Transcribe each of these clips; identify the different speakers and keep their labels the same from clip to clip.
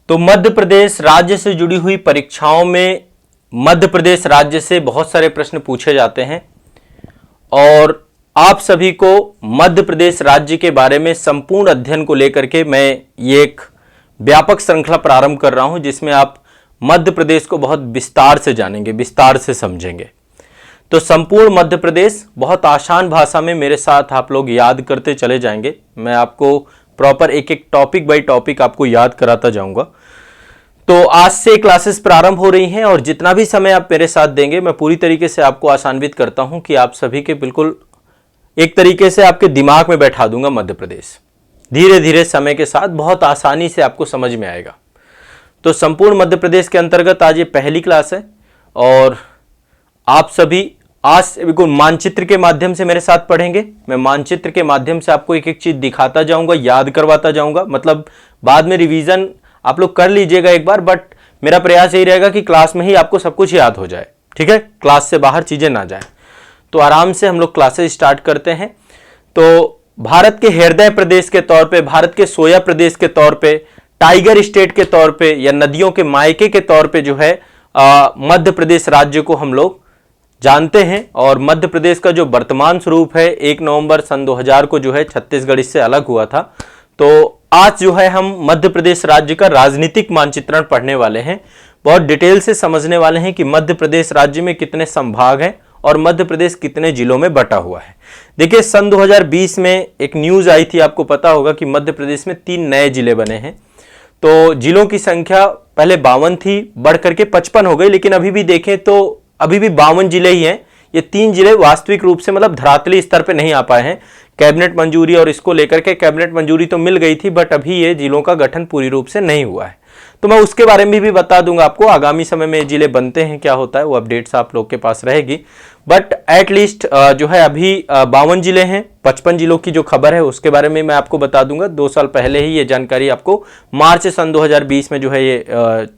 Speaker 1: तो मध्य प्रदेश राज्य से जुड़ी हुई परीक्षाओं में मध्य प्रदेश राज्य से बहुत सारे प्रश्न पूछे जाते हैं और आप सभी को मध्य प्रदेश राज्य के बारे में संपूर्ण अध्ययन को लेकर के मैं ये एक व्यापक श्रृंखला प्रारंभ कर रहा हूं जिसमें आप मध्य प्रदेश को बहुत विस्तार से जानेंगे, विस्तार से समझेंगे। तो संपूर्ण मध्य प्रदेश बहुत आसान भाषा में मेरे साथ आप लोग याद करते चले जाएंगे। मैं आपको प्रॉपर एक एक टॉपिक बाय टॉपिक आपको याद कराता जाऊंगा। तो आज से क्लासेस प्रारंभ हो रही हैं और जितना भी समय आप मेरे साथ देंगे मैं पूरी तरीके से आपको आसान्वित करता हूं कि आप सभी के बिल्कुल एक तरीके से आपके दिमाग में बैठा दूंगा मध्य प्रदेश। धीरे धीरे समय के साथ बहुत आसानी से आपको समझ में आएगा। तो संपूर्ण मध्य प्रदेश के अंतर्गत आज ये पहली क्लास है और आप सभी आज बिल्कुल मानचित्र के माध्यम से मेरे साथ पढ़ेंगे। मैं मानचित्र के माध्यम से आपको एक एक चीज दिखाता जाऊंगा, याद करवाता जाऊंगा। मतलब बाद में रिवीजन आप लोग कर लीजिएगा एक बार, बट मेरा प्रयास यही रहेगा कि क्लास में ही आपको सब कुछ याद हो जाए। ठीक है, क्लास से बाहर चीजें ना जाए। तो आराम से हम लोग क्लासेस स्टार्ट करते हैं। तो भारत के हृदय प्रदेश के तौर पे, भारत के सोया प्रदेश के तौर पे, टाइगर स्टेट के तौर पे या नदियों के मायके के तौर पे जो है मध्य प्रदेश राज्य को हम लोग जानते हैं। और मध्य प्रदेश का जो वर्तमान स्वरूप है 1 नवंबर सन 2000 को जो है छत्तीसगढ़ इससे अलग हुआ था। तो आज जो है हम मध्य प्रदेश राज्य का राजनीतिक मानचित्रण पढ़ने वाले हैं। बहुत डिटेल से समझने वाले हैं कि मध्य प्रदेश राज्य में कितने संभाग हैं और मध्य प्रदेश कितने जिलों में बटा हुआ है। देखिए सन 2020 में एक न्यूज आई थी, आपको पता होगा कि मध्य प्रदेश में 3 नए जिले बने हैं। तो जिलों की संख्या पहले 52 थी, बढ़ करके 55 हो गई, लेकिन अभी भी देखें तो अभी भी 52 जिले ही हैं। ये 3 जिले वास्तविक रूप से मतलब धरातली स्तर पे नहीं आ पाए हैं। कैबिनेट मंजूरी और इसको लेकर के कैबिनेट मंजूरी तो मिल गई थी, बट अभी ये जिलों का गठन पूरी रूप से नहीं हुआ है। तो मैं उसके बारे में भी बता दूंगा आपको। आगामी समय में जिले बनते हैं, क्या होता है वो अपडेट्स आप लोग के पास रहेगी। बट एटलीस्ट जो है अभी 52 जिले हैं। 55 जिलों की जो खबर है उसके बारे में मैं आपको बता दूंगा। 2 साल पहले ही ये जानकारी आपको मार्च सन 2020 में जो है ये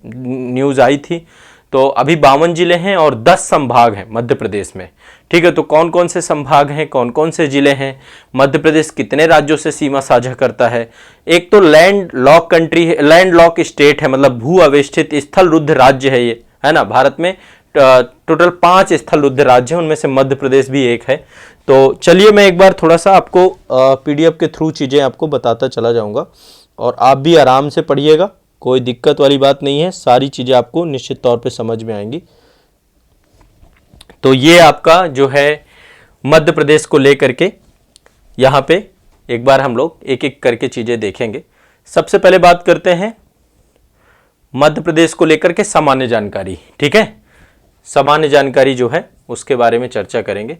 Speaker 1: न्यूज आई थी। तो अभी 52 जिले हैं और 10 संभाग हैं मध्य प्रदेश में। ठीक है, तो कौन कौन से संभाग हैं, कौन कौन से जिले हैं, मध्य प्रदेश कितने राज्यों से सीमा साझा करता है। एक तो लैंड लॉक कंट्री है, लैंड लॉक स्टेट है, मतलब भू अवेष्टित स्थल रुद्ध राज्य है ये, है ना। भारत में टोटल 5 स्थल रुद्ध राज्य हैं, उनमें से मध्य प्रदेश भी एक है। तो चलिए मैं एक बार थोड़ा सा आपको PDF के थ्रू चीज़ें आपको बताता चला जाऊँगा और आप भी आराम से पढ़िएगा, कोई दिक्कत वाली बात नहीं है। सारी चीज़ें आपको निश्चित तौर पे समझ में आएंगी। तो ये आपका जो है मध्य प्रदेश को लेकर के यहाँ पे एक बार हम लोग एक एक करके चीज़ें देखेंगे। सबसे पहले बात करते हैं मध्य प्रदेश को लेकर के सामान्य जानकारी। ठीक है, सामान्य जानकारी जो है उसके बारे में चर्चा करेंगे।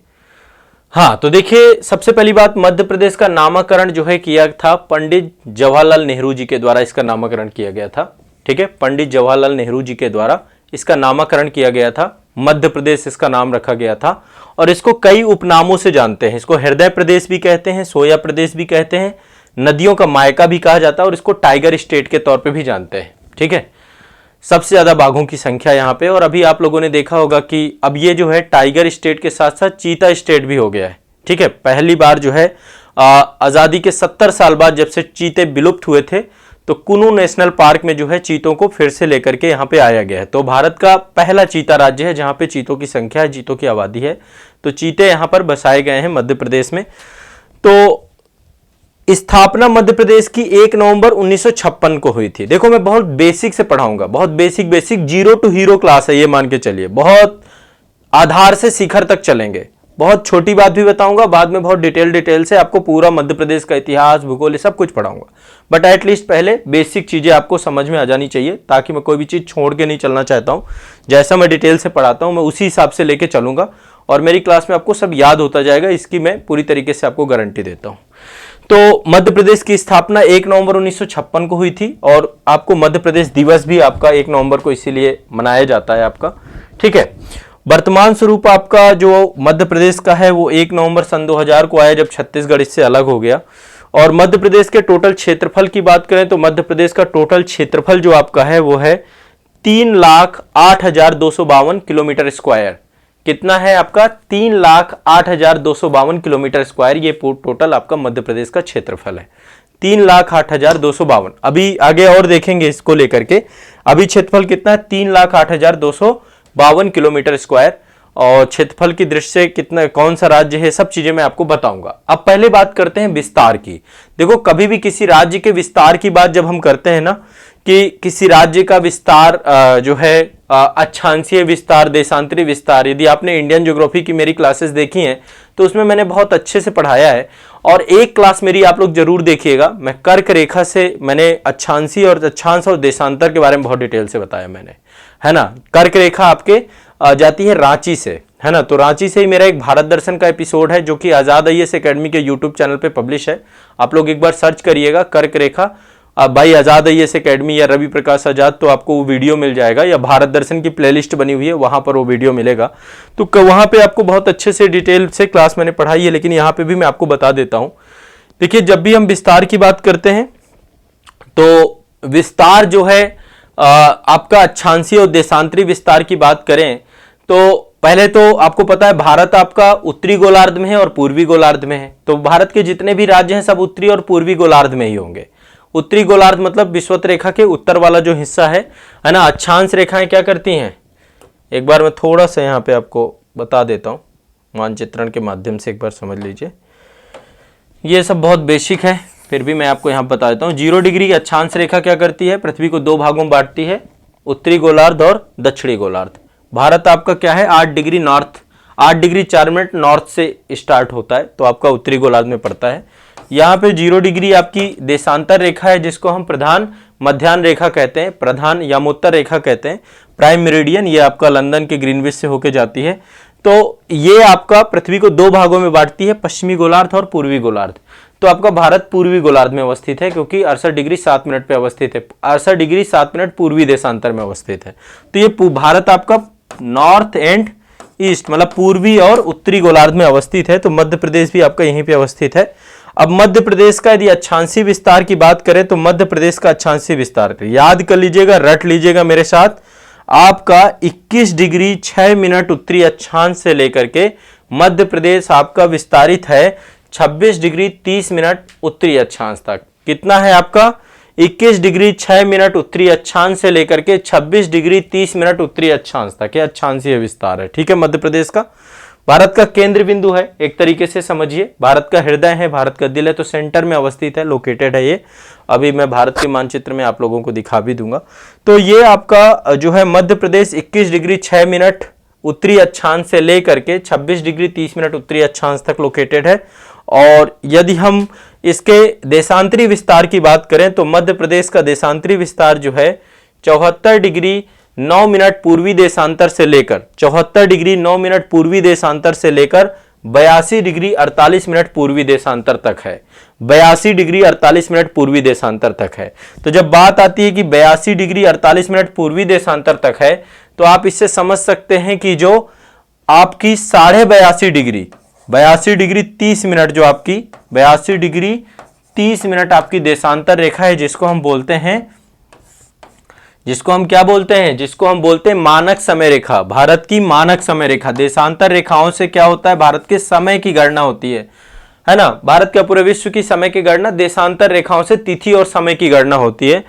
Speaker 1: हाँ, तो देखिए सबसे पहली बात, मध्य प्रदेश का नामकरण जो है किया था पंडित जवाहरलाल नेहरू जी के द्वारा। इसका नामकरण किया गया था। ठीक है, पंडित जवाहरलाल नेहरू जी के द्वारा इसका नामकरण किया गया था। मध्य प्रदेश इसका नाम रखा गया था और इसको कई उपनामों से जानते हैं। इसको हृदय प्रदेश भी कहते हैं, सोया प्रदेश भी कहते हैं, नदियों का मायका भी कहा जाता है और इसको टाइगर स्टेट के तौर पे भी जानते हैं। ठीक है, सबसे ज्यादा बाघों की संख्या यहाँ पे। और अभी आप लोगों ने देखा होगा कि अब ये जो है टाइगर स्टेट के साथ साथ चीता स्टेट भी हो गया है। ठीक है, पहली बार जो है आजादी के 70 साल बाद जब से चीते विलुप्त हुए थे तो कुनू नेशनल पार्क में जो है चीतों को फिर से लेकर के यहाँ पे आया गया है। तो भारत का पहला चीता राज्य है जहाँ पे चीतों की संख्या है, चीतों की आबादी है। तो चीते यहाँ पर बसाए गए हैं मध्य प्रदेश में। तो स्थापना मध्य प्रदेश की 1 नवंबर 1956 को हुई थी। देखो मैं बहुत बेसिक से पढ़ाऊंगा, बहुत basic zero to hero class है ये, मान के चलिए। बहुत आधार से शिखर तक चलेंगे। बहुत छोटी बात भी बताऊंगा, बाद में बहुत डिटेल से आपको पूरा मध्य प्रदेश का इतिहास, भूगोल सब कुछ पढ़ाऊंगा। बट एटलीस्ट पहले बेसिक चीजें आपको समझ में आ जानी चाहिए, ताकि मैं कोई भी चीज छोड़ के नहीं चलना चाहता हूं। जैसा मैं डिटेल से पढ़ाता हूं मैं उसी हिसाब से लेके चलूंगा और मेरी क्लास में आपको सब याद होता जाएगा, इसकी मैं पूरी तरीके से आपको गारंटी देता हूं। तो मध्य प्रदेश की स्थापना 1 नवंबर 1956 को हुई थी और आपको मध्य प्रदेश दिवस भी आपका 1 नवंबर को इसीलिए मनाया जाता है आपका। ठीक है, वर्तमान स्वरूप आपका जो मध्य प्रदेश का है वो 1 नवंबर सन 2000 को आया, जब छत्तीसगढ़ इससे अलग हो गया। और मध्य प्रदेश के टोटल क्षेत्रफल की बात करें तो मध्य प्रदेश का टोटल क्षेत्रफल जो आपका है वो है 3,08,252 किलोमीटर स्क्वायर। कितना है आपका? 3,08,252 किलोमीटर स्क्वायर। ये टोटल आपका मध्य प्रदेश का क्षेत्रफल है। 3,08,252। अभी आगे और देखेंगे इसको लेकर के। अभी क्षेत्रफल कितना है? 3,08,252 किलोमीटर स्क्वायर। और क्षेत्रफल की दृष्टि से कितना, कौन सा राज्य है, सब चीजें मैं आपको बताऊंगा। अब पहले बात करते हैं विस्तार की। देखो, कभी भी किसी राज्य के विस्तार की बात जब हम करते हैं ना, कि किसी राज्य का विस्तार जो है अक्षांशीय विस्तार, देशांतरी विस्तार, यदि आपने इंडियन ज्योग्राफी की मेरी क्लासेस देखी हैं तो उसमें मैंने बहुत अच्छे से पढ़ाया है। और एक क्लास मेरी आप लोग जरूर देखिएगा, मैं कर्क रेखा से मैंने अक्षांशीय और अक्षांश और देशांतर के बारे में बहुत डिटेल से बताया मैंने, है ना। कर्क रेखा आपके जाती है रांची से, है ना। तो रांची से ही मेरा एक भारत दर्शन का एपिसोड है जो कि आजाद आईएएस एकेडमी के यूट्यूब चैनल पे पब्लिश है। आप लोग एक बार सर्च करिएगा कर्क रेखा भाई आजाद आईएएस एकेडमी या रवि प्रकाश आजाद, तो आपको वो वीडियो मिल जाएगा, या भारत दर्शन की प्लेलिस्ट बनी हुई है वहां पर वो वीडियो मिलेगा। तो वहां पे आपको बहुत अच्छे से डिटेल से क्लास मैंने पढ़ाई है, लेकिन यहाँ पे भी मैं आपको बता देता हूं। देखिए, जब भी हम विस्तार की बात करते हैं तो विस्तार जो है आपका अक्षांशीय और देशांतरी विस्तार की बात करें तो पहले तो आपको पता है भारत आपका उत्तरी गोलार्ध में है और पूर्वी गोलार्ध में है। तो भारत के जितने भी राज्य हैं सब उत्तरी और पूर्वी गोलार्ध में ही होंगे। उत्तरी गोलार्ध मतलब विषुवत रेखा के उत्तर वाला जो हिस्सा है ना। अक्षांश रेखाएं क्या करती हैं, एक बार मैं थोड़ा सा यहाँ पे आपको बता देता हूँ मानचित्रण के माध्यम से, एक बार समझ लीजिए। ये सब बहुत बेसिक है, फिर भी मैं आपको यहाँ बता देता हूँ। 0 डिग्री अक्षांश रेखा क्या करती है, पृथ्वी को 2 भागों में बांटती है, उत्तरी गोलार्ध और दक्षिणी गोलार्ध। भारत आपका क्या है, 8 degree north, 8 degree 4 minute north से स्टार्ट होता है, तो आपका उत्तरी गोलार्ध में पड़ता है। यहाँ पे 0 डिग्री आपकी देशांतर रेखा है जिसको हम प्रधान मध्याह्न रेखा कहते हैं, प्रधान यमोत्तर रेखा कहते हैं, प्राइम मेरिडियन, ये आपका लंदन के ग्रीनविच से होके जाती है। तो ये आपका पृथ्वी को 2 भागों में बांटती है, पश्चिमी गोलार्ध और पूर्वी गोलार्ध। तो आपका भारत पूर्वी गोलार्ध में अवस्थित है क्योंकि 68 डिग्री 7 मिनट पे अवस्थित है, 68 डिग्री 7 मिनट पूर्वी देशांतर में अवस्थित है। तो ये भारत आपका नॉर्थ एंड ईस्ट मतलब पूर्वी और उत्तरी गोलार्ध में अवस्थित है। तो मध्य प्रदेश भी आपका यहीं पे अवस्थित है। अब मध्य प्रदेश का यदि अक्षांशीय विस्तार की बात करें तो मध्य प्रदेश का अक्षांशीय विस्तार याद कर लीजिएगा, रट लीजिएगा मेरे साथ, आपका 21 डिग्री 6 मिनट उत्तरी अक्षांश से लेकर के मध्य प्रदेश आपका विस्तारित है 26 डिग्री 30 मिनट उत्तरी अक्षांश तक। कितना है आपका, 21 डिग्री 6 मिनट उत्तरी अक्षांश से लेकर के 26 डिग्री 30 मिनट उत्तरी अक्षांश तक, यह अक्षांशीय विस्तार है। ठीक है, मध्य प्रदेश का भारत का केंद्र बिंदु है, एक तरीके से समझिए, भारत का हृदय है, भारत का दिल है, तो सेंटर में अवस्थित है, लोकेटेड है ये। अभी मैं भारत के मानचित्र में आप लोगों को दिखा भी दूंगा। तो ये आपका जो है मध्य प्रदेश 21 डिग्री 6 मिनट उत्तरी अक्षांश से लेकर के 26 डिग्री 30 मिनट उत्तरी अक्षांश तक लोकेटेड है। और यदि हम इसके देशांतरी विस्तार की बात करें तो मध्य प्रदेश का देशांतरी विस्तार जो है 74 डिग्री 9 मिनट पूर्वी देशांतर से लेकर 74 डिग्री 9 मिनट पूर्वी देशांतर से लेकर 82 डिग्री 48 मिनट पूर्वी देशांतर तक है। 82 डिग्री 48 मिनट पूर्वी देशांतर तक है। तो जब बात आती है कि 82 डिग्री 48 मिनट पूर्वी देशांतर तक है तो आप इससे समझ सकते हैं कि जो आपकी 82.5 डिग्री 82 डिग्री 30 मिनट जो आपकी 82 डिग्री 30 मिनट आपकी देशांतर रेखा है, जिसको हम बोलते हैं, जिसको हम क्या बोलते हैं, जिसको हम बोलते हैं मानक समय रेखा। भारत की मानक समय रेखा, देशांतर रेखाओं से क्या होता है, भारत के समय की गणना होती है ना। भारत का पूरे विश्व की समय की गणना देशांतर रेखाओं से तिथि और समय की गणना होती है।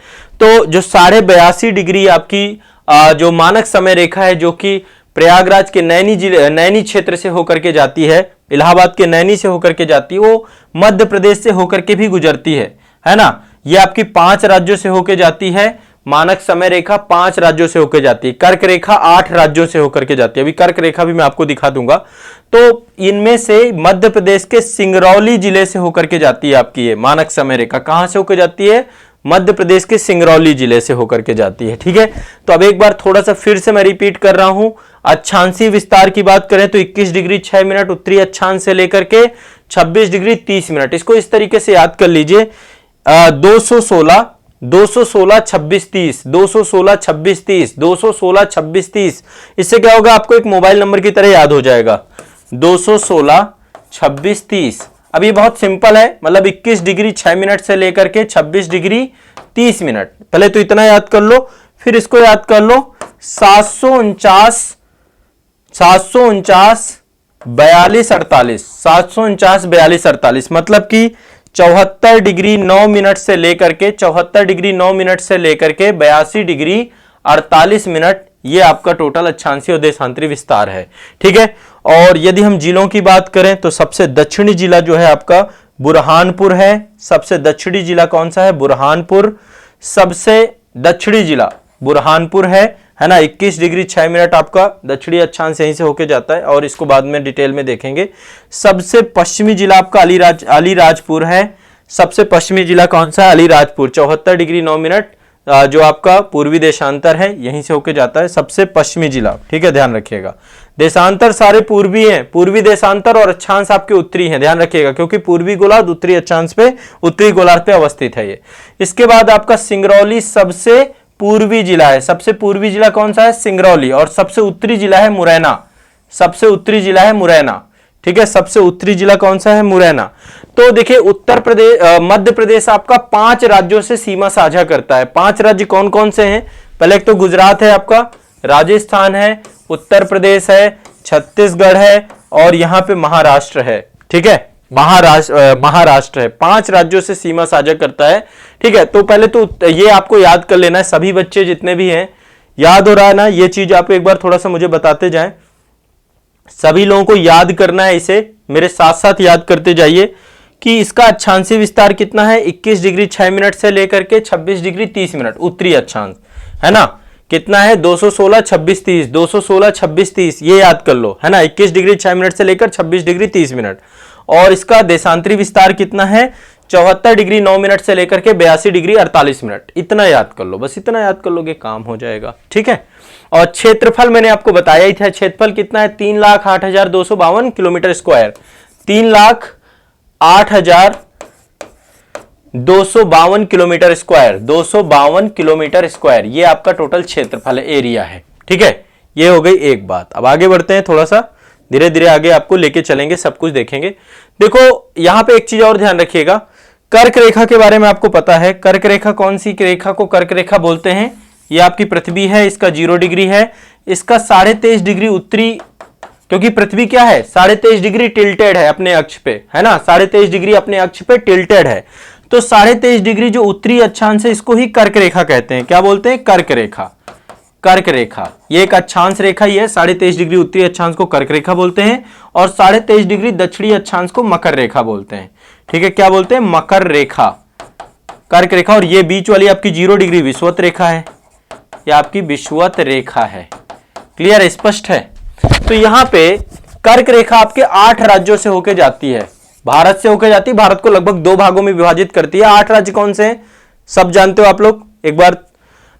Speaker 1: तो जो 82.5 डिग्री आपकी जो मानक समय रेखा है, जो कि प्रयागराज के नैनी क्षेत्र से होकर के जाती है, इलाहाबाद के नैनी से होकर के जाती है, वो मध्य प्रदेश से होकर के भी गुजरती है ना। ये आपकी 5 राज्यों से होकर जाती है, मानक समय रेखा 5 राज्यों से होकर जाती है, कर्क रेखा 8 राज्यों से होकर के जाती है। अभी कर्क रेखा भी मैं आपको दिखा दूंगा। तो इनमें से मध्य प्रदेश के सिंगरौली जिले से होकर के जाती है आपकी ये मानक समय रेखा। कहां से होकर जाती है, मध्य प्रदेश के सिंगरौली जिले से होकर के जाती है। ठीक है, तो अब एक बार थोड़ा सा फिर से मैं रिपीट कर रहा हूं। अक्षांशीय विस्तार की बात करें तो 21 डिग्री 6 मिनट उत्तरी अक्षांश से लेकर के 26 डिग्री 30 मिनट। इसको इस तरीके से याद कर लीजिए, 216 26 30, 216 26 30, 216 26 30। इससे क्या होगा, आपको एक मोबाइल नंबर की तरह याद हो जाएगा, 216 26 30। अब ये बहुत सिंपल है, मतलब 21 डिग्री 6 मिनट से लेकर के 26 डिग्री 30 मिनट। पहले तो इतना याद कर लो, फिर इसको याद कर लो, 749 42 48, 749 42 48, मतलब कि 74 डिग्री 9 मिनट से लेकर के 74 डिग्री 9 मिनट से लेकर के 82 डिग्री 48 मिनट, ये आपका टोटल अक्षांशीय और देशांतरी विस्तार है। ठीक है, और यदि हम जिलों की बात करें तो सबसे दक्षिणी जिला जो है आपका बुरहानपुर है। सबसे दक्षिणी जिला कौन सा है? बुरहानपुर। सबसे दक्षिणी जिला बुरहानपुर है ना। 21 डिग्री 6 मिनट आपका दक्षिणी अक्षांश यहीं से होके जाता है, और इसको बाद में डिटेल में देखेंगे। सबसे पश्चिमी जिला आपका अलीराजपुर है। सबसे पश्चिमी जिला कौन सा है? अलीराजपुर। 74 डिग्री 9 मिनट जो आपका पूर्वी देशांतर है यहीं से होके जाता है, सबसे पश्चिमी जिला। ठीक है, ध्यान रखिएगा। देशांतर सारे पूर्वी हैं, पूर्वी देशांतर, और अक्षांश आपके उत्तरी हैं, ध्यान रखिएगा, क्योंकि पूर्वी गोलार्ध उत्तरी अक्षांश पे, उत्तरी गोलार्ध पे अवस्थित है ये। इसके बाद आपका सिंगरौली सबसे पूर्वी जिला है। सबसे पूर्वी जिला कौन सा है? सिंगरौली। और सबसे उत्तरी जिला है मुरैना। सबसे उत्तरी जिला है मुरैना। ठीक है, सबसे उत्तरी जिला कौन सा है? मुरैना। तो देखिए उत्तर प्रदेश, मध्य प्रदेश आपका 5 राज्यों से सीमा साझा करता है। 5 राज्य कौन कौन से हैं? पहले एक तो गुजरात है आपका, राजस्थान है, उत्तर प्रदेश है, छत्तीसगढ़ है, और यहां पे महाराष्ट्र है। ठीक है, महाराष्ट्र है। 5 राज्यों से सीमा साझा करता है। ठीक है, तो पहले तो ये आपको याद कर लेना है, सभी बच्चे जितने भी हैं, याद हो रहा है ना? ये चीज आप एक बार थोड़ा सा मुझे बताते जाएं। सभी लोगों को याद करना है, इसे मेरे साथ साथ याद करते जाइए कि इसका अक्षांशीय विस्तार कितना है? 21 डिग्री 6 मिनट से लेकर के 26 डिग्री 30 मिनट उत्तरी अक्षांश, है ना। कितना है? 216 26 30, 216 26 30, ये याद कर लो, है ना। 21 डिग्री 6 मिनट से लेकर 26 डिग्री 30 मिनट। और इसका देशांतरी विस्तार कितना है? 74 डिग्री 9 मिनट से लेकर के 82 डिग्री 48 मिनट। इतना याद कर लो, बस इतना याद कर लोगे काम हो जाएगा। ठीक है, और क्षेत्रफल मैंने आपको बताया ही था, क्षेत्रफल कितना है? 3,08,252 kilometre square. 3,08,252 kilometre square, 252 kilometre square, ये आपका टोटल क्षेत्रफल है, एरिया है। ठीक है, ये हो गई एक बात। अब आगे बढ़ते हैं, थोड़ा सा धीरे धीरे आगे आपको लेके चलेंगे, सब कुछ देखेंगे। देखो यहां पे एक चीज और ध्यान रखिएगा, कर्क रेखा के बारे में आपको पता है। कर्क रेखा कौन सी रेखा को कर्क रेखा बोलते हैं? ये आपकी पृथ्वी है, इसका 0 डिग्री है, इसका 23.5 डिग्री उत्तरी, क्योंकि पृथ्वी क्या है? 23.5 डिग्री टिल्टेड है अपने अक्ष पे, है ना। 23.5 डिग्री अपने अक्ष पे टिल्टेड है, तो 23.5 डिग्री जो उत्तरी अक्षांश है इसको ही कर्क रेखा कहते हैं। क्या बोलते हैं? कर्क रेखा। कर्क रेखा ये एक अक्षांश रेखा ही है। 23.5 डिग्री उत्तरी अक्षांश को कर्क रेखा बोलते हैं, और 23.5 डिग्री दक्षिणी अक्षांश को मकर रेखा बोलते हैं। ठीक है, क्या बोलते हैं? मकर रेखा, कर्क रेखा। और ये बीच वाली आपकी 0 डिग्री विषुवत रेखा है, ये आपकी विषुवत रेखा है। क्लियर, स्पष्ट है? तो यहां पे कर्क रेखा आपके 8 राज्यों से होकर जाती है, भारत से होकर जाती है। भारत को लगभग 2 भागों में विभाजित करती है। 8 राज्य कौन से हैं? सब जानते हो आप लोग एक बार,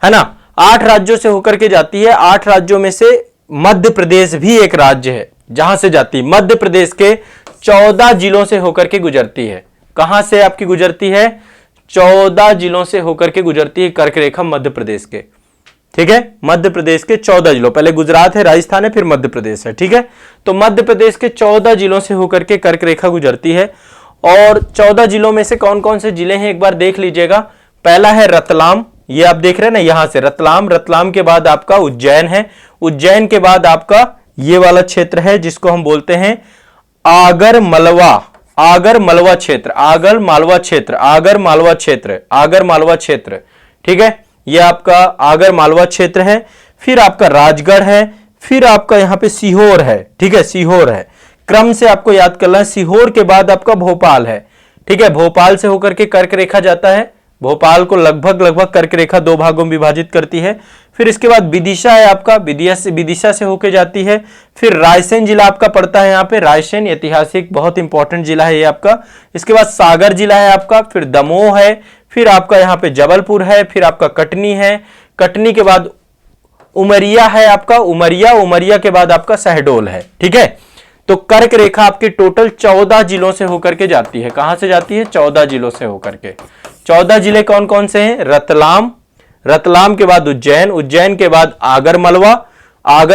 Speaker 1: है ना। 8 राज्यों से होकर के जाती है। 8 राज्यों में से मध्य प्रदेश भी एक राज्य है जहां से जाती है। मध्य प्रदेश के 14 जिलों से होकर के गुजरती है। कहां से आपकी गुजरती है? 14 जिलों से होकर के गुजरती है कर्क रेखा मध्य प्रदेश के। ठीक है, मध्य प्रदेश के 14 जिलों, पहले गुजरात है, राजस्थान है, फिर मध्य प्रदेश है। ठीक है, तो मध्य प्रदेश के 14 जिलों से होकर के कर्क रेखा गुजरती है। और 14 जिलों में से कौन कौन से जिले हैं एक बार देख लीजिएगा। पहला है रतलाम, ये आप देख रहे हैं ना, यहां से रतलाम। रतलाम के बाद आपका उज्जैन है, उज्जैन के बाद आपका ये वाला क्षेत्र है जिसको हम बोलते हैं आगर मालवा क्षेत्र, आगर मालवा क्षेत्र, आगर मालवा क्षेत्र, आगर मालवा क्षेत्र। ठीक है, ये आपका आगर मालवा क्षेत्र है। फिर आपका राजगढ़ है, फिर आपका यहां पे सीहोर है। ठीक है, सीहोर है, क्रम से आपको याद करना है। सीहोर के बाद आपका भोपाल है। ठीक है, भोपाल से होकर के कर्क रेखा जाता है। भोपाल को लगभग कर्क रेखा 2 भागों में विभाजित करती है। फिर इसके बाद विदिशा है आपका, विदिशा से होकर जाती है। फिर रायसेन जिला आपका पड़ता है यहाँ पे, रायसेन ऐतिहासिक बहुत इंपॉर्टेंट जिला है ये आपका। इसके बाद सागर जिला है आपका, फिर दमोह है, फिर आपका यहाँ पे जबलपुर है, फिर आपका कटनी है, कटनी के बाद उमरिया है आपका, उमरिया के बाद आपका शहडोल है। ठीक है, तो कर्क रेखा आपके टोटल 14 जिलों से होकर के जाती है। कहां से जाती है? 14 जिलों से होकर के। 14 जिले कौन कौन से हैं? रतलाम, रतलाम के बाद उज्जैन, उज्जैन के बाद आगर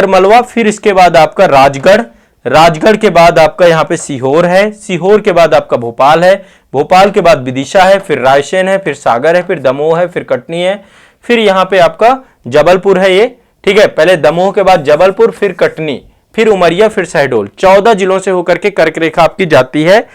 Speaker 1: मालवा, फिर इसके बाद आपका राजगढ़, राजगढ़ के बाद आपका यहाँ पे सीहोर है, सीहोर के बाद आपका भोपाल है, भोपाल के बाद विदिशा है, फिर रायसेन है, फिर सागर है, फिर दमोह है, फिर कटनी है, फिर यहाँ पे आपका जबलपुर है ये। ठीक है, पहले दमोह के बाद जबलपुर, फिर कटनी, फिर उमरिया, फिर शहडोल। 14 जिलों से होकर के कर्क रेखा आपकी जाती है।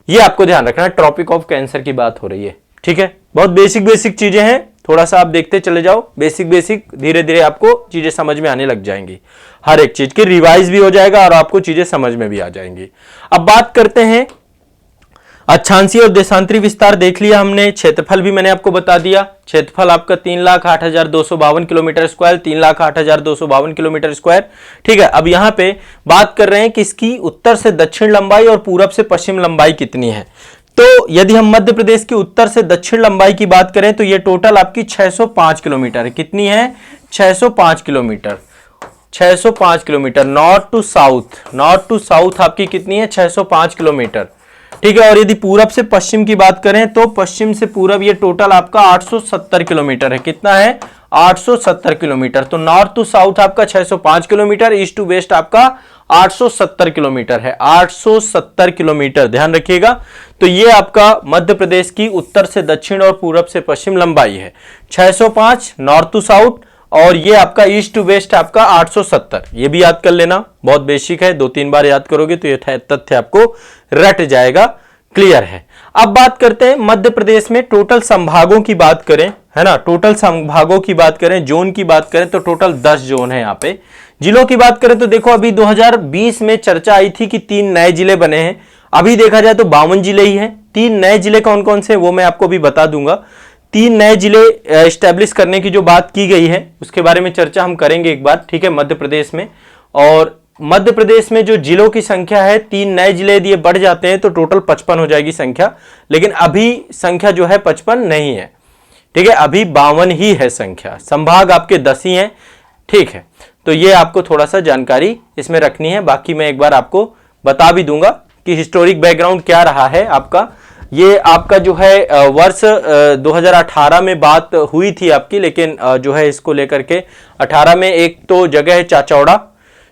Speaker 1: ये आपको ध्यान रखना है, ट्रॉपिक ऑफ कैंसर की बात हो रही है, ठीक है। बहुत बेसिक बेसिक चीजें हैं, थोड़ा सा आप देखते चले जाओ, बेसिक बेसिक, धीरे धीरे आपको चीजें समझ में आने लग जाएंगी, हर एक चीज की रिवाइज भी हो जाएगा और आपको चीजें समझ में भी आ जाएंगी। अब बात करते हैं अक्षांशीय और देशांतरी विस्तार देख लिया हमने, क्षेत्रफल भी मैंने आपको बता दिया, क्षेत्रफल आपका 3,08,252 किलोमीटर स्क्वायर, 3,08,252 किलोमीटर स्क्वायर, ठीक है। अब यहां पे बात कर रहे हैं कि इसकी उत्तर से दक्षिण लंबाई और पूरब से पश्चिम लंबाई कितनी है। तो यदि हम मध्य प्रदेश की उत्तर से दक्षिण लंबाई की बात करें तो ये टोटल आपकी 605 किलोमीटर है। कितनी है? 605 kilometre, 605 kilometre. North to south आपकी कितनी है? 605 किलोमीटर, ठीक है। और यदि पूरब से पश्चिम की बात करें तो पश्चिम से पूरब ये टोटल आपका 870 किलोमीटर है। कितना है? 870 किलोमीटर। तो नॉर्थ टू साउथ आपका 605 किलोमीटर, ईस्ट टू वेस्ट आपका 870 किलोमीटर है, 870 किलोमीटर, ध्यान रखिएगा। तो ये आपका मध्य प्रदेश की उत्तर से दक्षिण और पूरब से पश्चिम लंबाई है 605 नॉर्थ टू साउथ, और ये आपका ईस्ट टू वेस्ट आपका 870। ये भी याद कर लेना, बहुत बेसिक है, 2-3 बार याद करोगे तो ये तथ्य आपको रट जाएगा, क्लियर है। अब बात करते हैं मध्य प्रदेश में टोटल संभागों की बात करें, है ना, टोटल संभागों की बात करें, जोन की बात करें तो टोटल 10 जोन है यहाँ पे। जिलों की बात करें तो देखो अभी 2020 में चर्चा आई थी कि 3 नए जिले बने हैं, अभी देखा जाए तो 52 जिले ही हैं। 3 नए जिले कौन कौन से वो मैं आपको भी बता दूंगा। 3 नए जिले एस्टेब्लिश करने की जो बात की गई है उसके बारे में चर्चा हम करेंगे एक बार, ठीक है, मध्य प्रदेश में। और मध्य प्रदेश में जो जिलों की संख्या है, 3 नए जिले यदि बढ़ जाते हैं तो टोटल 55 हो जाएगी संख्या, लेकिन अभी संख्या जो है 55 नहीं है, ठीक है, अभी 52 ही है संख्या। संभाग आपके 10 ही हैं, ठीक है। तो ये आपको थोड़ा सा जानकारी इसमें रखनी है, बाकी मैं एक बार आपको बता भी दूंगा कि हिस्टोरिक बैकग्राउंड क्या रहा है आपका। ये आपका जो है वर्ष 2018 में बात हुई थी आपकी, लेकिन जो है इसको लेकर के 18 में एक तो जगह है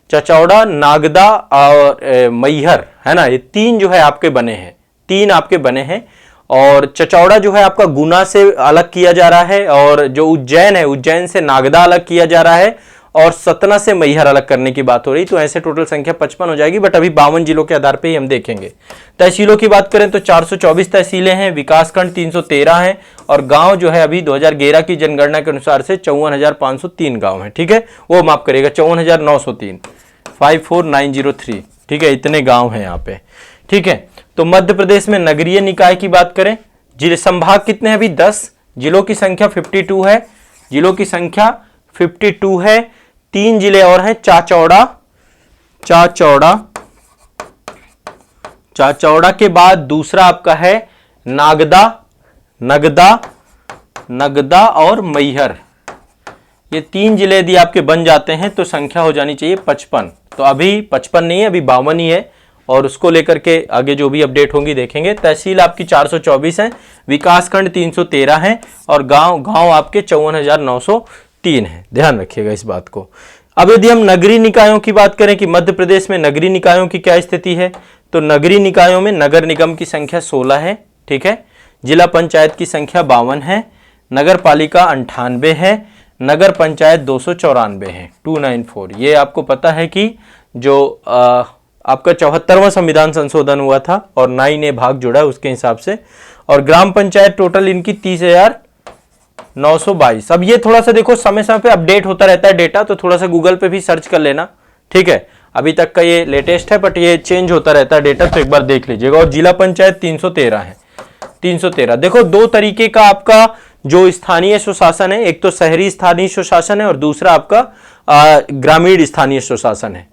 Speaker 1: चचौड़ा, नागदा और मैहर, है ना, ये 3 जो है आपके बने हैं, 3 आपके बने हैं। और चचौड़ा जो है आपका गुना से अलग किया जा रहा है, और जो उज्जैन है, उज्जैन से नागदा अलग किया जा रहा है, और सतना से मैहर अलग करने की बात हो रही। तो ऐसे टोटल संख्या 55 हो जाएगी, बट अभी 52 जिलों के आधार पे ही हम देखेंगे। तहसीलों की बात करें तो 424 तहसीलें हैं, विकासखंड 313 हैं, और गांव जो है अभी 2011 की जनगणना के अनुसार से 54,503 गांव हैं, ठीक है, वो माफ करिएगा 54,903, 54903, ठीक है, इतने गांव हैं यहाँ पे, ठीक है। तो मध्य प्रदेश में नगरीय निकाय की बात करें, जिले संभाग कितने हैं? अभी 10, जिलों की संख्या 52 है, जिलों की संख्या 52 है। 3 जिले और हैं, चाचौड़ा के बाद दूसरा आपका है नगदा और मैहर। ये 3 जिले यदि आपके बन जाते हैं तो संख्या हो जानी चाहिए 55। तो अभी 55 नहीं है, अभी 52 ही है, और उसको लेकर के आगे जो भी अपडेट होंगी देखेंगे। तहसील आपकी 424 है, विकासखंड 313 है, और गांव आपके 54,903 है, ध्यान रखिएगा इस बात को। अब यदि हम नगरीय निकायों की बात करें कि मध्य प्रदेश में नगरीय निकायों की क्या स्थिति है, तो नगरीय निकायों में नगर निगम की संख्या 16 है, ठीक है, जिला पंचायत की संख्या 52 है, नगर पालिका 98 है, नगर पंचायत 294 है, 294। ये आपको पता है कि जो आपका 74वां संविधान संशोधन हुआ था और 9A भाग जुड़ा है उसके हिसाब से। और ग्राम पंचायत टोटल इनकी 30,922। अब ये थोड़ा सा देखो समय समय पे अपडेट होता रहता है डेटा, तो थोड़ा सा गूगल पे भी सर्च कर लेना, ठीक है, अभी तक का ये लेटेस्ट है, बट ये चेंज होता रहता है डेटा, तो एक बार देख लीजिएगा। और जिला पंचायत 313 है, 313। देखो 2 तरीके का आपका जो स्थानीय स्वशासन है, एक तो शहरी स्थानीय स्वशासन है और दूसरा आपका ग्रामीण स्थानीय स्वशासन है।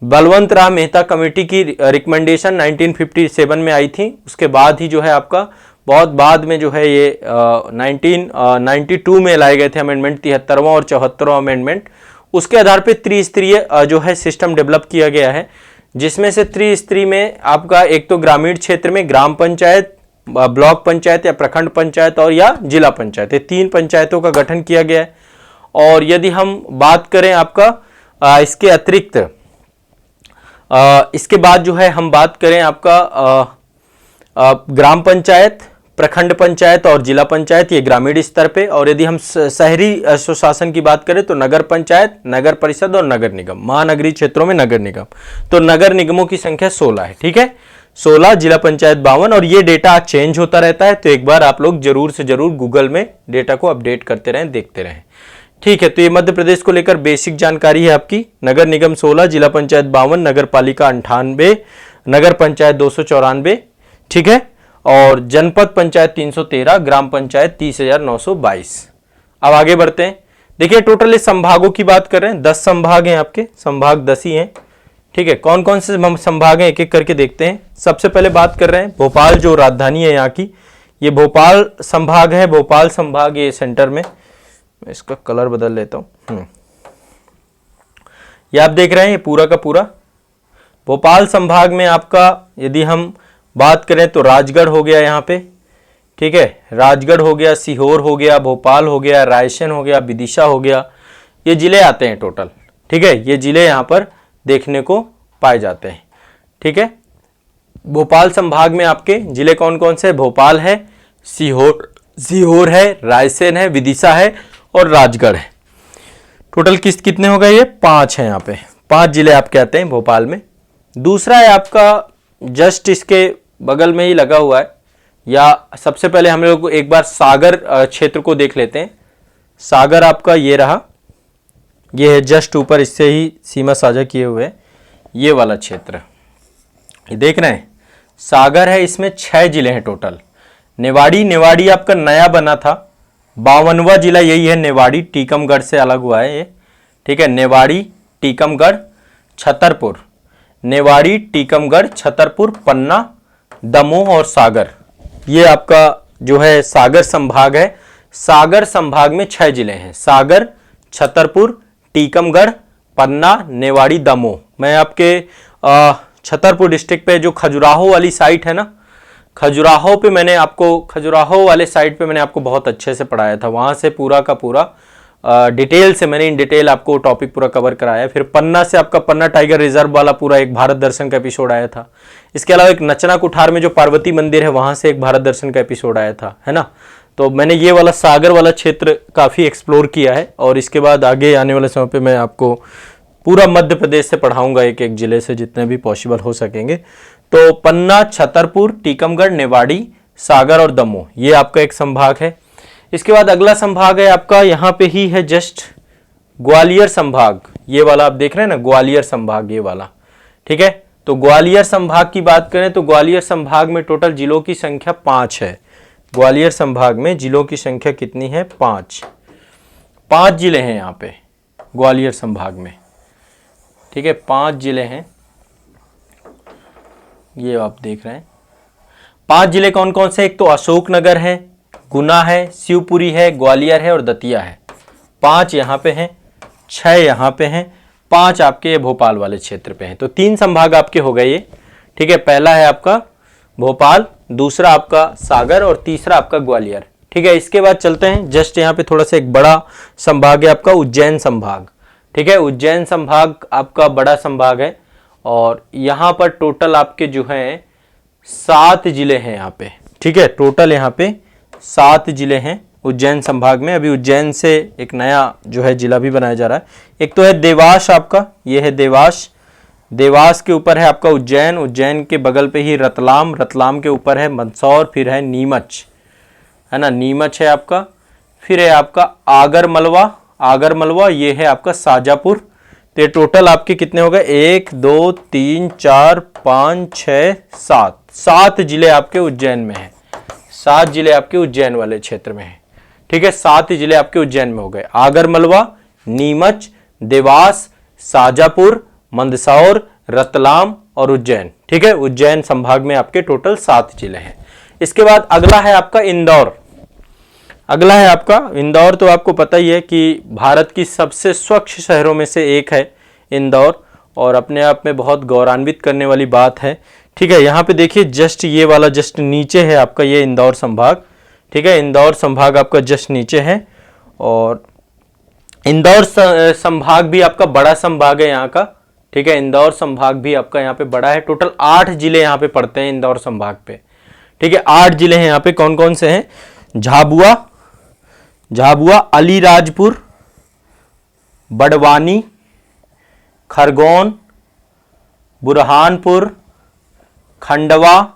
Speaker 1: बलवंत राम मेहता कमेटी की रिकमेंडेशन 1957 में आई थी, उसके बाद ही जो है आपका बहुत बाद में जो है ये 1992 में लाए गए थे अमेंडमेंट, 73वां और 74वां अमेंडमेंट। उसके आधार पे त्रिस्तरीय जो है सिस्टम डेवलप किया गया है, जिसमें से त्रिस्तरीय में आपका एक तो ग्रामीण क्षेत्र में ग्राम पंचायत, ब्लॉक पंचायत या प्रखंड पंचायत और या जिला पंचायत, ये 3 पंचायतों का गठन किया गया है। और यदि हम बात करें आपका इसके अतिरिक्त इसके बाद जो है हम बात करें आपका ग्राम पंचायत, प्रखंड पंचायत और जिला पंचायत, ये ग्रामीण स्तर पे। और यदि हम शहरी स्वशासन की बात करें तो नगर पंचायत, नगर परिषद और नगर निगम, महानगरीय क्षेत्रों में नगर निगम। तो नगर निगमों की संख्या 16 है, ठीक है, 16, जिला पंचायत 52, और ये डेटा चेंज होता रहता है, तो एक बार आप लोग जरूर से जरूर गूगल में डेटा को अपडेट करते रहें, देखते रहें। ठीक है, तो ये मध्य प्रदेश को लेकर बेसिक जानकारी है आपकी। नगर निगम 16, जिला पंचायत 52, नगर पालिका 98, नगर पंचायत 294, ठीक है, और जनपद पंचायत 313, ग्राम पंचायत 30,922। अब आगे बढ़ते हैं। देखिए टोटल इस संभागों की बात कर रहे हैं, 10 संभाग हैं आपके, संभाग 10 ही हैं। ठीक है, कौन कौन से संभाग हैं एक एक करके देखते हैं। सबसे पहले बात कर रहे हैं भोपाल, जो राजधानी है यहाँ की, ये भोपाल संभाग है। भोपाल संभाग ये सेंटर में, मैं इसका कलर बदल लेता हूँ। ये आप देख रहे हैं, ये पूरा का पूरा भोपाल संभाग में आपका यदि हम बात करें तो राजगढ़ हो गया यहाँ पे, ठीक है, राजगढ़ हो गया, सीहोर हो गया, भोपाल हो गया, रायसेन हो गया, विदिशा हो गया, ये जिले आते हैं टोटल। ठीक है, ये जिले यहाँ पर देखने को पाए जाते हैं। ठीक है, भोपाल संभाग में आपके जिले कौन कौन से? भोपाल है, सीहोर है, रायसेन है, विदिशा है और राजगढ़ है। टोटल कितने हो गए? ये 5 हैं। यहाँ पे 5 जिले आपके आते हैं भोपाल में। दूसरा है आपका जस्ट इसके बगल में ही लगा हुआ है, या सबसे पहले हम लोग एक बार सागर क्षेत्र को देख लेते हैं। सागर आपका ये रहा, ये है जस्ट ऊपर, इससे ही सीमा साझा किए हुए ये वाला क्षेत्र, ये देख रहे हैं सागर है। इसमें 6 जिले हैं टोटल। नेवाड़ी आपका नया बना था, 52वां जिला यही है नेवाड़ी, टीकमगढ़ से अलग हुआ है ये। ठीक है, नेवाड़ी, टीकमगढ़, छतरपुर, नेवाड़ी, टीकमगढ़, छतरपुर, पन्ना, दमोह और सागर, ये आपका जो है सागर संभाग है। सागर संभाग में 6 जिले हैं, सागर, छतरपुर, टीकमगढ़, पन्ना, नेवाड़ी, दमोह। मैं आपके छतरपुर डिस्ट्रिक्ट पे जो खजुराहो वाली साइट है ना, खजुराहो पे मैंने आपको, खजुराहो वाले साइट पे मैंने आपको बहुत अच्छे से पढ़ाया था, वहाँ से पूरा का पूरा डिटेल से मैंने इन डिटेल आपको टॉपिक पूरा कवर कराया। फिर पन्ना से आपका पन्ना टाइगर रिजर्व वाला पूरा एक भारत दर्शन का एपिसोड आया था। इसके अलावा एक नचना कुठार में जो पार्वती मंदिर है वहाँ से एक भारत दर्शन का एपिसोड आया था, है ना। तो मैंने ये वाला सागर वाला क्षेत्र काफ़ी एक्सप्लोर किया है, और इसके बाद आगे आने वाले समय पे मैं आपको पूरा मध्य प्रदेश से पढ़ाऊंगा, एक एक जिले से जितने भी पॉसिबल हो सकेंगे। तो पन्ना, छतरपुर, टीकमगढ़, नेवाड़ी, सागर और दमोह, ये आपका एक संभाग है। इसके बाद अगला संभाग है आपका, यहाँ पे ही है जस्ट, ग्वालियर संभाग, ये वाला आप देख रहे हैं ना, ग्वालियर संभाग ये वाला। ठीक है, तो ग्वालियर संभाग की बात करें तो ग्वालियर संभाग में टोटल जिलों की संख्या 5 है। ग्वालियर संभाग में जिलों की संख्या कितनी है? 5 जिले हैं यहाँ पे ग्वालियर संभाग में। ठीक है, 5 जिले हैं, ये आप देख रहे हैं। 5 जिले कौन कौन से? एक तो अशोकनगर है, गुना है, शिवपुरी है, ग्वालियर है और दतिया है। 5 यहाँ पे हैं, 6 यहाँ पे हैं, 5 आपके भोपाल वाले क्षेत्र पे हैं। तो 3 संभाग आपके हो गए ये। ठीक है, पहला है आपका भोपाल, दूसरा आपका सागर और तीसरा आपका ग्वालियर। ठीक है, इसके बाद चलते हैं जस्ट यहाँ पे थोड़ा सा एक बड़ा संभाग है आपका उज्जैन संभाग। ठीक है, उज्जैन संभाग आपका बड़ा संभाग है, और यहाँ पर टोटल आपके जो हैं 7 जिले हैं यहाँ पे। ठीक है, टोटल यहाँ पे 7 जिले हैं उज्जैन संभाग में। अभी उज्जैन से एक नया जो है जिला भी बनाया जा रहा है। एक तो है देवास आपका, ये है देवास, देवास के ऊपर है आपका उज्जैन, उज्जैन के बगल पे ही रतलाम, रतलाम के ऊपर है मंदसौर, फिर है नीमच, है ना, नीमच है आपका, फिर है आपका आगरमलवा, आगरमलवा ये है आपका शाजापुर। तो ये टोटल आपके कितने हो गए? 1 2 3 4 5 6 7, 7 जिले आपके उज्जैन में हैं। 7 जिले आपके उज्जैन वाले क्षेत्र में हैं। ठीक है, 7 जिले आपके उज्जैन में हो गए, आगरमलवा, नीमच, देवास, शाजापुर, मंदसौर, रतलाम और उज्जैन। ठीक है, उज्जैन संभाग में आपके टोटल 7 जिले हैं। इसके बाद अगला है आपका इंदौर। अगला है आपका इंदौर। तो आपको पता ही है कि भारत की सबसे स्वच्छ शहरों में से एक है इंदौर, और अपने आप में बहुत गौरवान्वित करने वाली बात है। ठीक है, यहाँ पे देखिए जस्ट ये वाला जस्ट नीचे है आपका ये इंदौर संभाग। ठीक है, इंदौर संभाग आपका जस्ट नीचे है, और इंदौर संभाग भी आपका बड़ा संभाग है यहाँ का। ठीक है, इंदौर संभाग भी आपका यहाँ पे बड़ा है। टोटल 8 जिले यहाँ पे पड़ते हैं इंदौर संभाग पे। ठीक है, 8 जिले हैं यहाँ पे। कौन कौन से हैं? झाबुआ, अलीराजपुर, बड़वानी, खरगोन, बुरहानपुर, खंडवा,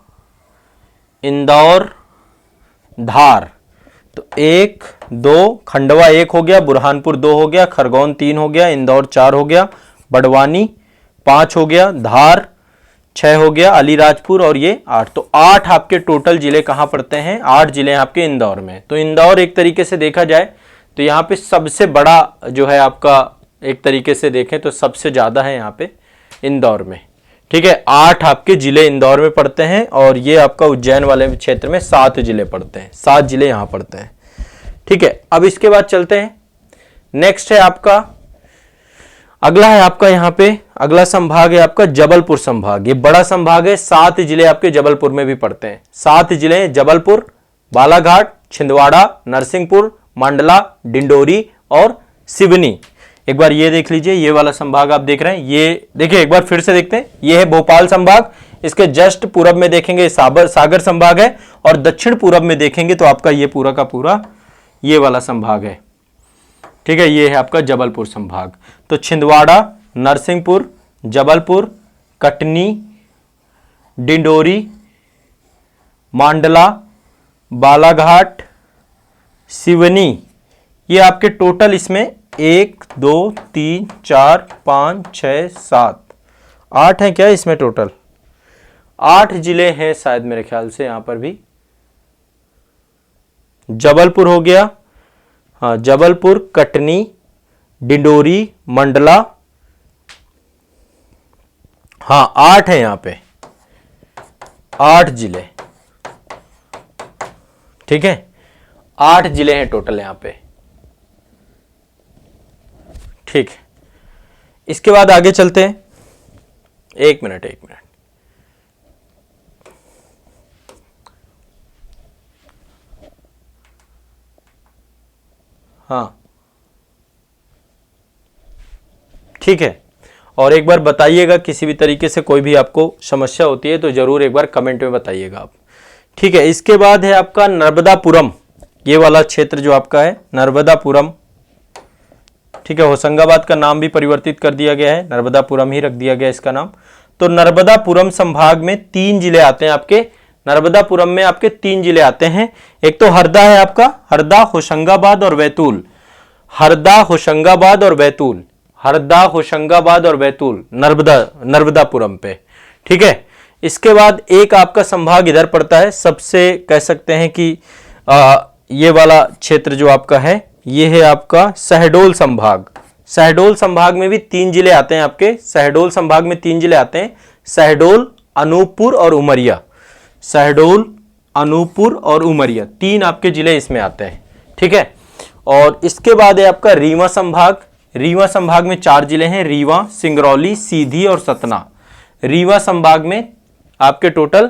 Speaker 1: इंदौर, धार। तो 1 2, खंडवा 1 हो गया, बुरहानपुर 2 हो गया, खरगोन 3 हो गया, इंदौर 4 हो गया, बड़वानी 5 हो गया, धार 6 हो गया, अलीराजपुर और ये 8। तो 8 आपके टोटल जिले कहाँ पड़ते हैं? 8 जिले आपके इंदौर में। तो इंदौर एक तरीके से देखा जाए तो यहाँ पे सबसे बड़ा जो है आपका, एक तरीके से देखें तो सबसे ज्यादा है यहाँ पे इंदौर में। ठीक है, 8 आपके जिले इंदौर में पड़ते हैं और ये आपका उज्जैन वाले क्षेत्र में 7 जिले पड़ते हैं, 7 जिले यहां पड़ते हैं। ठीक है, अब इसके बाद चलते हैं, नेक्स्ट है आपका, अगला है आपका यहाँ पे, अगला संभाग है आपका जबलपुर संभाग। ये बड़ा संभाग है, 7 जिले आपके जबलपुर में भी पड़ते हैं। 7 जिले जबलपुर, बालाघाट, छिंदवाड़ा, नरसिंहपुर, मंडला, डिंडोरी और सिवनी। एक बार ये देख लीजिए, ये वाला संभाग आप देख रहे हैं, ये देखिए एक बार फिर से देखते हैं, ये है भोपाल संभाग, इसके जस्ट पूरब में देखेंगे सागर संभाग है और दक्षिण पूरब में देखेंगे तो आपका ये पूरा का पूरा ये वाला संभाग है। ठीक है, ये है आपका जबलपुर संभाग। तो छिंदवाड़ा, नरसिंहपुर, जबलपुर, कटनी, डिंडोरी, मांडला, बालाघाट, सिवनी, ये आपके टोटल इसमें 1 2 3 4 5 6 7 8 है क्या इसमें? टोटल 8 जिले हैं शायद मेरे ख्याल से यहां पर भी। जबलपुर हो गया, हाँ जबलपुर, कटनी, डिंडोरी, मंडला, हाँ 8 है यहां पे, 8 जिले। ठीक है, 8 जिले हैं टोटल यहां पे। ठीक है, इसके बाद आगे चलते हैं। एक मिनट हाँ ठीक है, और एक बार बताइएगा किसी भी तरीके से कोई भी आपको समस्या होती है तो जरूर एक बार कमेंट में बताइएगा आप। ठीक है, इसके बाद है आपका नर्मदापुरम, ये वाला क्षेत्र जो आपका है नर्मदापुरम। ठीक है, होशंगाबाद का नाम भी परिवर्तित कर दिया गया है, नर्मदापुरम ही रख दिया गया इसका नाम। तो नर्मदापुरम संभाग में 3 जिले आते हैं आपके, नर्मदापुरम में आपके 3 जिले आते हैं। एक तो हरदा है आपका, हरदा, होशंगाबाद और बैतूल। हरदा, होशंगाबाद और बैतूल, हरदा, होशंगाबाद और बैतूल नर्मदापुरम पे। ठीक है, इसके बाद एक आपका संभाग इधर पड़ता है, सबसे कह सकते हैं कि ये वाला क्षेत्र जो आपका है ये है आपका शहडोल संभाग। शहडोल संभाग में भी 3 जिले आते हैं आपके, शहडोल संभाग में 3 जिले आते हैं, शहडोल, अनूपपुर और उमरिया। शहडोल, अनूपपुर और उमरिया 3 आपके जिले इसमें आते हैं। ठीक है, और इसके बाद है आपका रीवा संभाग। रीवा संभाग में 4 जिले हैं, रीवा, सिंगरौली, सीधी और सतना। रीवा संभाग में आपके टोटल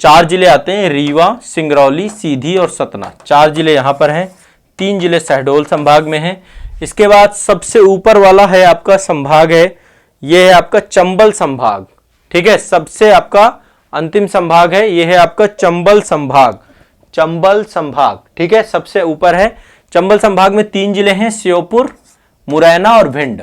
Speaker 1: 4 जिले आते हैं, रीवा, सिंगरौली, सीधी और सतना, 4 जिले यहां पर हैं, 3 जिले शहडोल संभाग में हैं। इसके बाद सबसे ऊपर वाला है आपका संभाग है, यह है आपका चंबल संभाग। ठीक है, सबसे आपका अंतिम संभाग है, यह है आपका चंबल संभाग, चंबल संभाग। ठीक है, सबसे ऊपर है चंबल संभाग में 3 जिले हैं, श्योपुर, मुरैना और भिंड।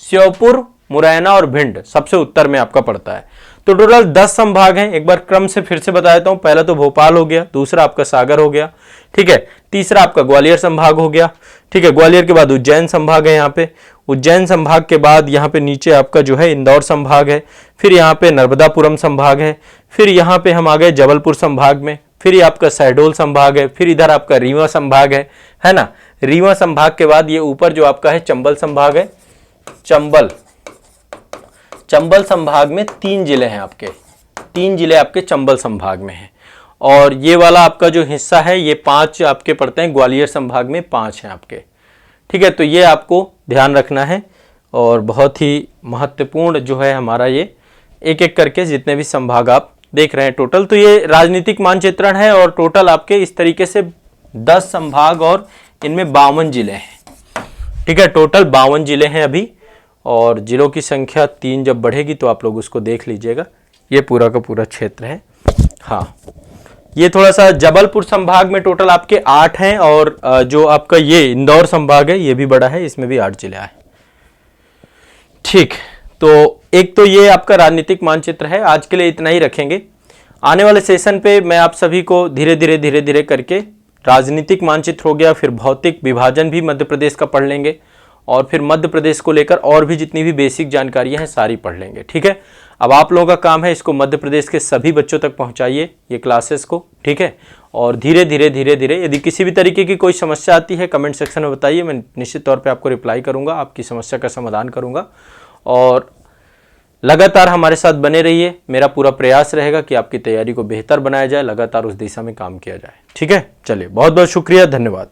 Speaker 1: श्योपुर, मुरैना और भिंड सबसे उत्तर में आपका पड़ता है। तो टोटल 10 संभाग हैं। एक बार क्रम से फिर से बता देता हूं, पहला तो भोपाल हो गया, दूसरा आपका सागर हो गया, ठीक है, तीसरा आपका ग्वालियर संभाग हो गया। ठीक है, ग्वालियर के बाद उज्जैन संभाग है यहाँ पे, उज्जैन संभाग के बाद यहाँ पे नीचे आपका जो है इंदौर संभाग है, फिर यहाँ पे नर्मदापुरम संभाग है, फिर यहाँ पे हम आ गए जबलपुर संभाग में, फिर ये आपका शहडोल संभाग है, फिर इधर आपका रीवा संभाग है ना। रीवा संभाग के बाद ये ऊपर जो आपका है चंबल संभाग है। चंबल संभाग में 3 जिले हैं आपके, 3 जिले आपके चंबल संभाग में हैं। और ये वाला आपका जो हिस्सा है ये 5 आपके पड़ते हैं, ग्वालियर संभाग में 5 हैं आपके। ठीक है, तो ये आपको ध्यान रखना है और बहुत ही महत्वपूर्ण जो है हमारा ये एक एक करके जितने भी संभाग आप देख रहे हैं टोटल, तो ये राजनीतिक मानचित्रण है और टोटल आपके इस तरीके से 10 संभाग और इनमें 52 जिले हैं। ठीक है, टोटल 52 जिले हैं अभी, और जिलों की संख्या 3 जब बढ़ेगी तो आप लोग उसको देख लीजिएगा। ये पूरा का पूरा क्षेत्र है। हाँ, ये थोड़ा सा जबलपुर संभाग में टोटल आपके 8 हैं, और जो आपका ये इंदौर संभाग है ये भी बड़ा है, इसमें भी 8 जिले हैं। ठीक, तो एक तो ये आपका राजनीतिक मानचित्र है। आज के लिए इतना ही रखेंगे। आने वाले सेशन पे मैं आप सभी को धीरे धीरे करके राजनीतिक मानचित्र हो गया, फिर भौतिक विभाजन भी मध्य प्रदेश का पढ़ लेंगे, और फिर मध्य प्रदेश को लेकर और भी जितनी भी बेसिक जानकारियां हैं सारी पढ़ लेंगे। ठीक है, अब आप लोगों का काम है इसको मध्य प्रदेश के सभी बच्चों तक पहुंचाइए ये क्लासेस को। ठीक है, और धीरे धीरे यदि किसी भी तरीके की कोई समस्या आती है कमेंट सेक्शन में बताइए, मैं निश्चित तौर पे आपको रिप्लाई करूंगा, आपकी समस्या का समाधान करूंगा। और लगातार हमारे साथ बने रहिए, मेरा पूरा प्रयास रहेगा कि आपकी तैयारी को बेहतर बनाया जाए, लगातार उस दिशा में काम किया जाए। ठीक है, चलिए बहुत बहुत शुक्रिया, धन्यवाद।